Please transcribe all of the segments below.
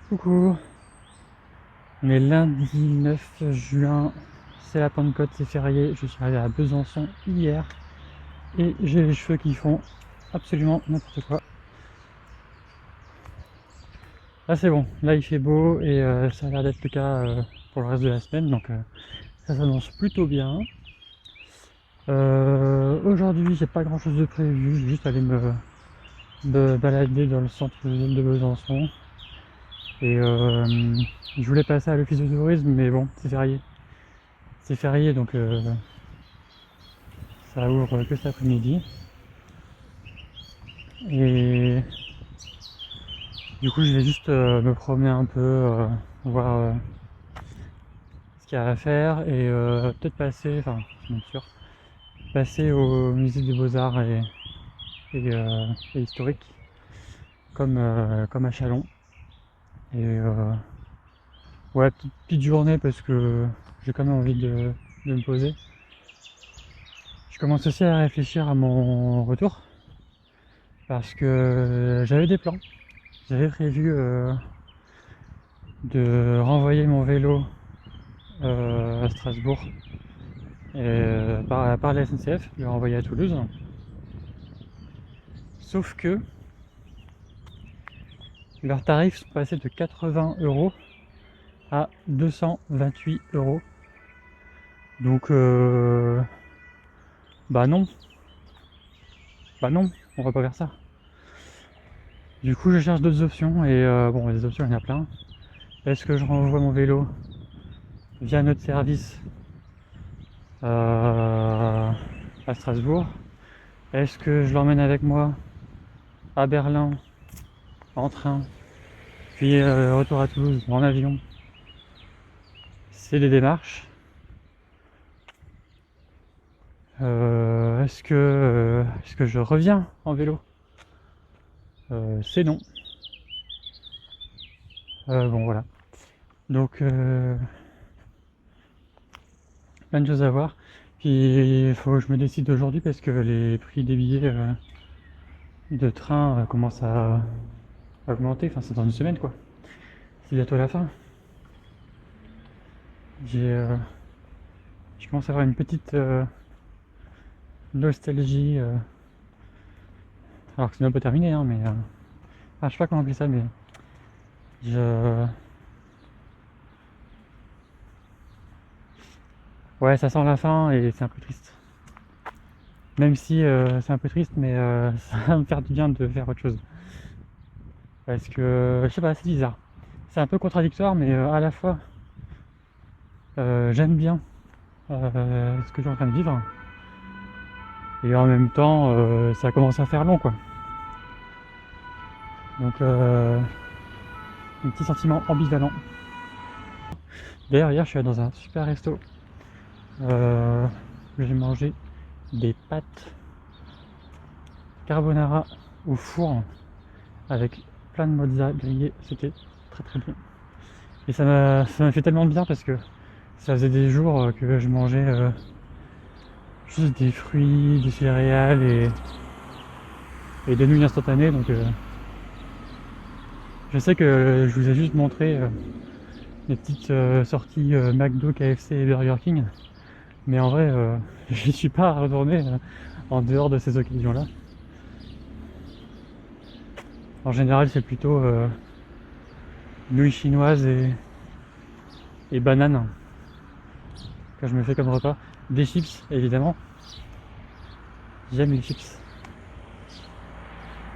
Coucou, on est lundi 9 juin, c'est la Pentecôte, c'est férié, je suis arrivé à Besançon hier et j'ai les cheveux qui font absolument n'importe quoi. Là c'est bon, là il fait beau et ça a l'air d'être le cas pour le reste de la semaine, donc ça s'annonce plutôt bien. Aujourd'hui j'ai pas grand chose de prévu, je vais juste aller me balader dans le centre-ville de Besançon et je voulais passer à l'office de tourisme mais bon c'est férié. C'est férié donc ça ouvre que cet après-midi. Et du coup, je vais juste me promener un peu, voir ce qu'il y a à faire et peut-être passer, enfin, bien sûr, passer au musée des Beaux-Arts et historique, comme à Chalon. Et ouais, petite journée parce que j'ai quand même envie de me poser. Je commence aussi à réfléchir à mon retour parce que j'avais des plans. J'avais prévu de renvoyer mon vélo à Strasbourg par la SNCF, le renvoyer à Toulouse. Sauf que leurs tarifs sont passés de 80 € à 228 €. Donc bah non, bah non, on va pas faire ça. Du coup je cherche d'autres options et bon les options il y en a plein. Est-ce que je renvoie mon vélo via notre service à Strasbourg? Est-ce que je l'emmène avec moi à Berlin en train, puis retour à Toulouse en avion? C'est des démarches. Est-ce que je reviens en vélo? C'est non. Bon voilà. Donc plein de choses à voir. Puis il faut que je me décide aujourd'hui parce que les prix des billets de train commencent à augmenter. Enfin c'est dans une semaine quoi. C'est bientôt la fin. J'ai je commence à avoir une petite nostalgie. Alors que c'est même pas terminé hein, mais je sais pas comment appeler ça mais je ouais ça sent la fin et c'est un peu triste. Même si c'est un peu triste, mais ça va me faire du bien de faire autre chose. Parce que, je sais pas, c'est bizarre. C'est un peu contradictoire, mais à la fois, j'aime bien ce que je suis en train de vivre. Et en même temps, ça commence à faire long, quoi. Donc, un petit sentiment ambivalent. D'ailleurs, hier, je suis allé dans un super resto. J'ai mangé des pâtes carbonara au four avec plein de mozzarella grillée. C'était très très bon. Et ça m'a fait tellement de bien parce que ça faisait des jours que je mangeais juste des fruits, des céréales et des nouilles instantanées. Donc je sais que je vous ai juste montré les petites sorties McDo, KFC et Burger King. Mais en vrai, j'y suis pas retourné en dehors de ces occasions-là. En général, c'est plutôt nouilles chinoises et bananes que je me fais comme repas. Des chips, évidemment. J'aime les chips.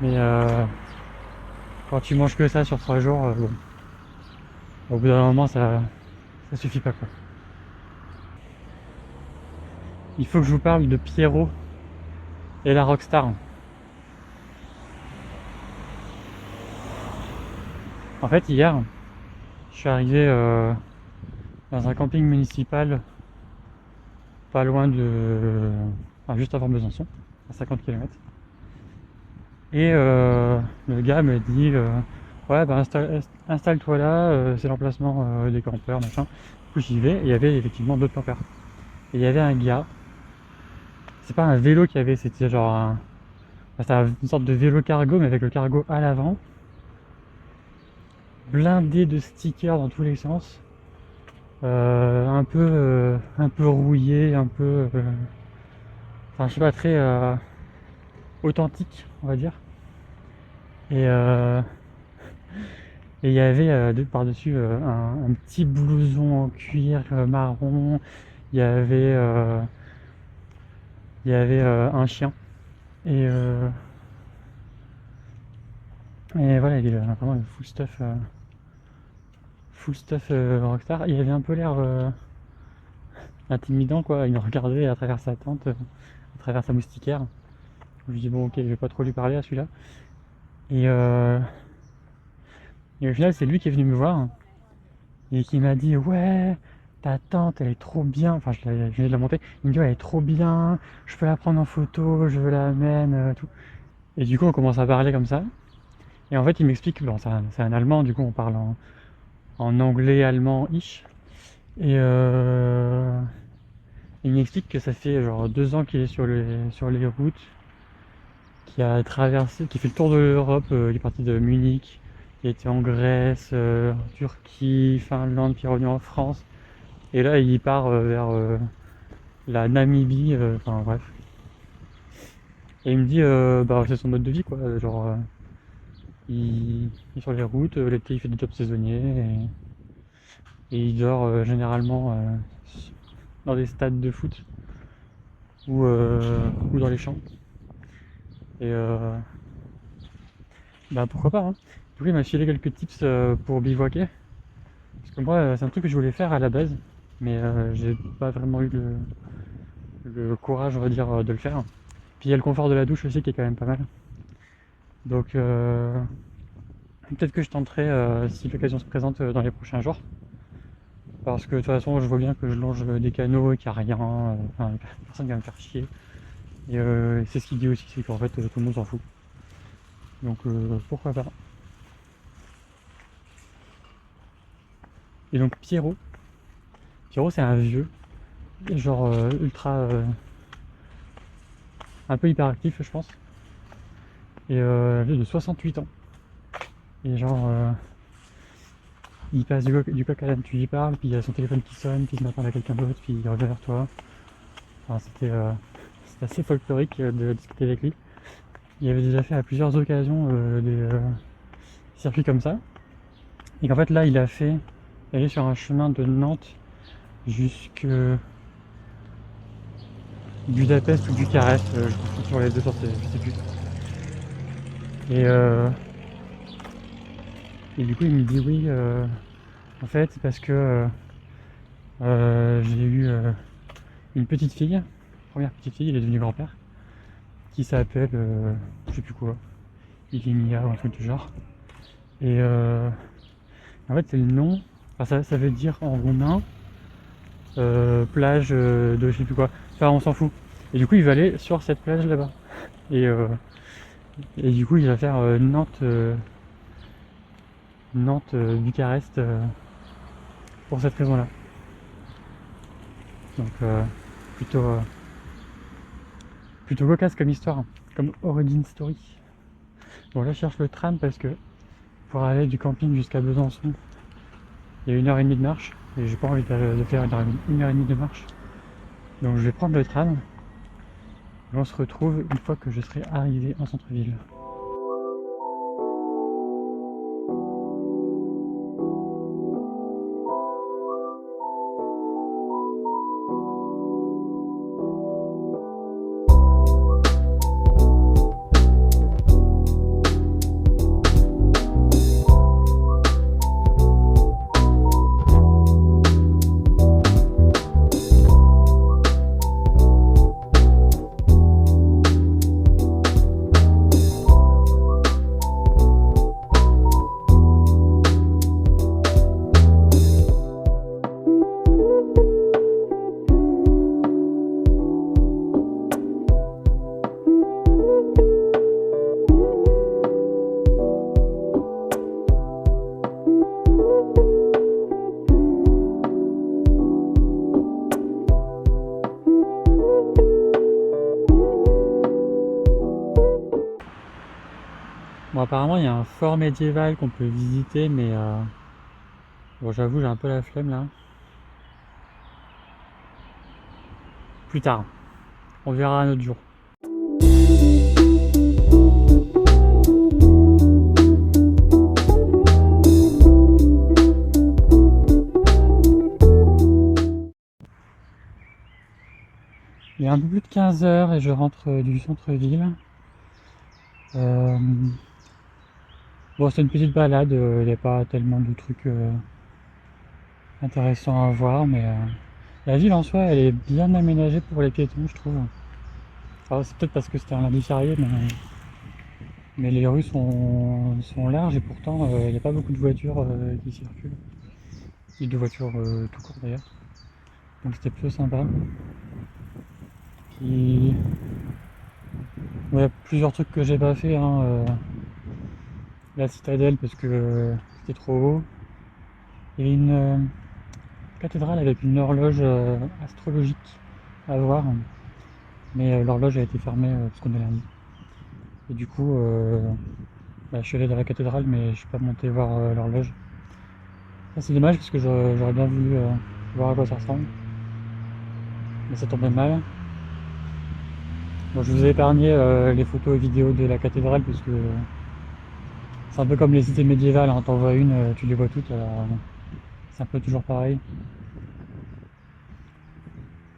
Mais quand tu manges que ça sur 3 jours, bon, au bout d'un moment, ça suffit pas quoi. Il faut que je vous parle de Pierrot et la Rockstar. En fait, hier, je suis arrivé dans un camping municipal pas loin de... Enfin, juste avant Besançon, à 50 km. Et le gars me dit ouais, bah installe-toi là, c'est l'emplacement des campeurs, machin. Du coup, j'y vais et il y avait effectivement d'autres campeurs. Et il y avait un gars, c'est pas un vélo qu'il y avait, c'était genre c'était une sorte de vélo cargo, mais avec le cargo à l'avant. blindé de stickers dans tous les sens. Un peu rouillé, enfin je sais pas, très authentique, on va dire. Et il y avait par-dessus un petit blouson en cuir marron. Il y avait un chien. Et voilà, il est vraiment le full stuff rockstar. Il avait un peu l'air intimidant, quoi. Il nous regardait à travers sa tente, à travers sa moustiquaire. Je lui dis bon, ok, je vais pas trop lui parler à celui-là. Et au final, c'est lui qui est venu me voir et qui m'a dit ouais, ta tante elle est trop bien. Enfin, je venais de la monter. Il me dit ouais, elle est trop bien. Je peux la prendre en photo, je veux la mettre, tout. Et du coup, on commence à parler comme ça. Et en fait, il m'explique, bon, c'est un allemand, du coup, on parle en anglais, allemand-ish. Et il m'explique que ça fait genre 2 ans qu'il est sur les routes, qui a traversé, qui fait le tour de l'Europe, il est parti de Munich, il était en Grèce, Turquie, Finlande, puis revenu en France. Et là, il part vers la Namibie, enfin bref. Et il me dit, bah c'est son mode de vie, quoi, genre il est sur les routes, l'été il fait des jobs saisonniers et il dort généralement dans des stades de foot ou dans les champs. Et bah pourquoi pas, hein. Du coup il m'a filé quelques tips pour bivouaquer. Parce que moi c'est un truc que je voulais faire à la base, mais j'ai pas vraiment eu le courage, on va dire, de le faire. Puis il y a le confort de la douche aussi qui est quand même pas mal. Donc peut-être que je tenterai si l'occasion se présente dans les prochains jours. Parce que de toute façon je vois bien que je longe des canaux et qu'il n'y a rien, enfin personne qui va me faire chier. Et c'est ce qu'il dit aussi, c'est qu'en fait tout le monde s'en fout. Donc pourquoi pas. Et donc Pierrot c'est un vieux, genre ultra un peu hyperactif je pense. Et vieux de 68 ans. Et genre il passe du coq à l'âne, tu lui parles, puis il y a son téléphone qui sonne, puis il m'attend à quelqu'un d'autre, puis il revient vers toi. Enfin, c'était assez folklorique de discuter avec lui. Il avait déjà fait à plusieurs occasions des circuits comme ça. Et qu'en fait là il est sur un chemin de Nantes jusque Budapest ou Bucarest, je suis sur les deux sortes, je sais plus. Et du coup il me dit oui, en fait c'est parce que j'ai eu une petite fille, première petite fille, il est devenu grand-père, qui s'appelle, je sais plus quoi, Ilinia ou un truc du genre. Et en fait c'est le nom, enfin ça veut dire en roumain plage de je sais plus quoi, enfin on s'en fout. Et du coup il va aller sur cette plage là-bas. Et du coup il va faire Nantes Bucarest pour cette raison là. Donc plutôt cocasse comme histoire, comme origin story. Bon là je cherche le tram parce que pour aller du camping jusqu'à Besançon il y a 1h30 de marche et j'ai pas envie de faire 1h30 de marche. Donc je vais prendre le tram et on se retrouve une fois que je serai arrivé en centre-ville. apparemment il y a un fort médiéval qu'on peut visiter, mais bon, j'avoue j'ai un peu la flemme là. Plus tard, on verra un autre jour. Il est un peu plus de 15 h et je rentre du centre-ville. Bon, c'est une petite balade, il n'y a pas tellement de trucs intéressants à voir, mais la ville en soi, elle est bien aménagée pour les piétons, je trouve. Alors, c'est peut-être parce que c'était un lundi férié, mais les rues sont larges et pourtant, il n'y a pas beaucoup de voitures qui circulent. Et de voitures tout court d'ailleurs. Donc c'était plutôt sympa. Puis, ouais, plusieurs trucs que j'ai pas fait, hein, la citadelle parce que c'était trop haut. Il y a une cathédrale avec une horloge astrologique à voir, mais l'horloge a été fermée parce qu'on est lundi. Et du coup, je suis allé dans la cathédrale, mais je suis pas monté voir l'horloge. Ça, c'est dommage parce que j'aurais bien voulu voir à quoi ça ressemble, mais ça tombait mal. Bon, je vous ai épargné les photos et vidéos de la cathédrale parce que c'est un peu comme les cités médiévales, hein. T'en vois une, tu les vois toutes, alors c'est un peu toujours pareil.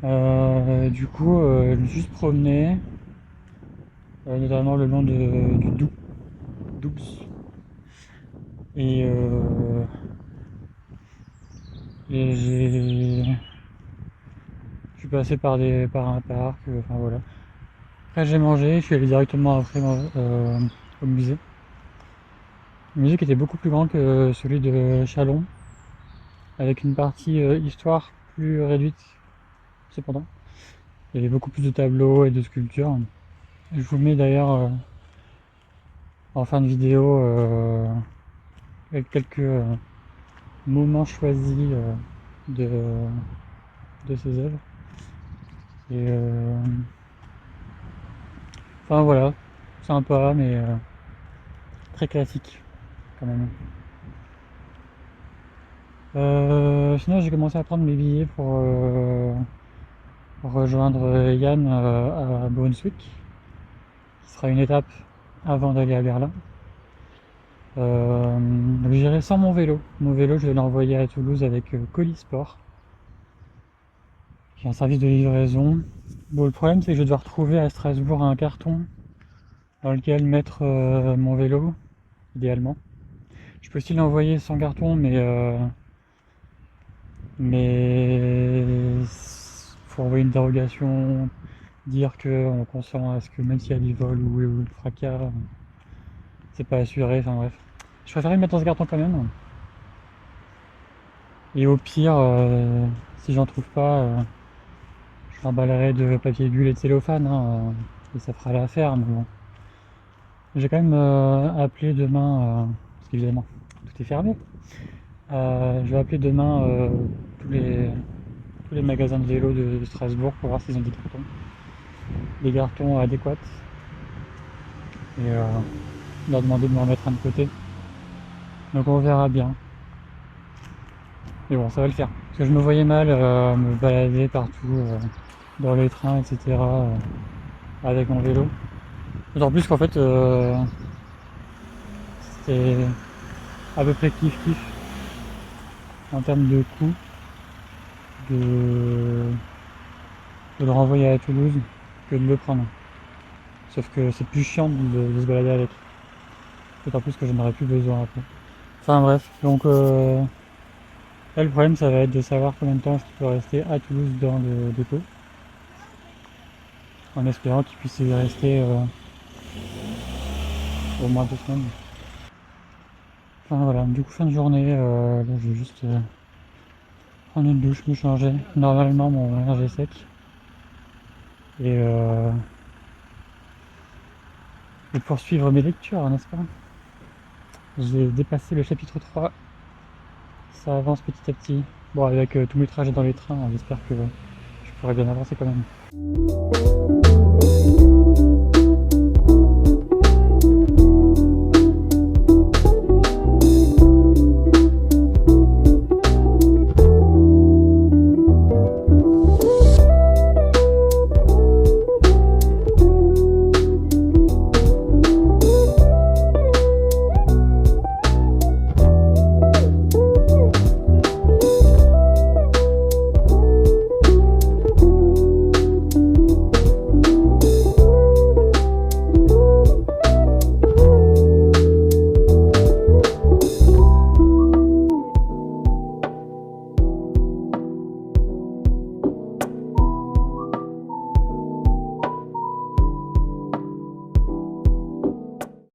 Du coup, je me suis juste promené, notamment le long du Doubs. Et, je suis passé par un parc, enfin voilà. Après j'ai mangé, je suis allé directement après au musée. Le musée qui était beaucoup plus grand que celui de Châlons, avec une partie histoire plus réduite cependant. Il y avait beaucoup plus de tableaux et de sculptures. Je vous mets d'ailleurs en fin de vidéo avec quelques moments choisis de, de ces œuvres. Et enfin voilà, sympa mais très classique quand même. Sinon j'ai commencé à prendre mes billets pour rejoindre Yann à Brunswick, qui sera une étape avant d'aller à Berlin. Donc j'irai sans mon vélo. Mon vélo, je vais l'envoyer à Toulouse avec Colisport, qui est un service de livraison. Bon, le problème, c'est que je dois retrouver à Strasbourg un carton dans lequel mettre mon vélo, idéalement. Je peux aussi l'envoyer sans carton, mais faut envoyer une dérogation, dire qu'on consent à ce que même s'il y a des vols ou fracas, c'est pas assuré, enfin bref. Je préférais le mettre dans ce carton quand même. Et au pire, si j'en trouve pas, je l'emballerai de papier bulle et de cellophane, hein, et ça fera l'affaire, mais bon. J'ai quand même appelé demain, parce qu'évidemment, tout est fermé. Je vais appeler demain tous les magasins de vélo de Strasbourg pour voir s'ils ont des cartons adéquats. Et leur demander de me remettre un de côté. Donc on verra bien. Mais bon, ça va le faire. Parce que je me voyais mal me balader partout, dans les trains, etc. Avec mon vélo. D'autant plus qu'en fait, c'était à peu près kiff-kiff en termes de coût de le renvoyer à Toulouse que de le prendre. Sauf que c'est plus chiant de se balader avec. D'autant plus que je n'aurai plus besoin après. Enfin bref, donc là le problème ça va être de savoir combien de temps je peux rester à Toulouse dans le dépôt. En espérant qu'il puisse y rester au moins 2 semaines. Enfin voilà, du coup fin de journée, là je vais juste prendre une douche, me changer. Normalement mon linge est sec. Et poursuivre mes lectures, n'est-ce pas? J'ai dépassé le chapitre 3. Ça avance petit à petit. Bon, avec tous mes trajets dans les trains, j'espère que je pourrai bien avancer quand même.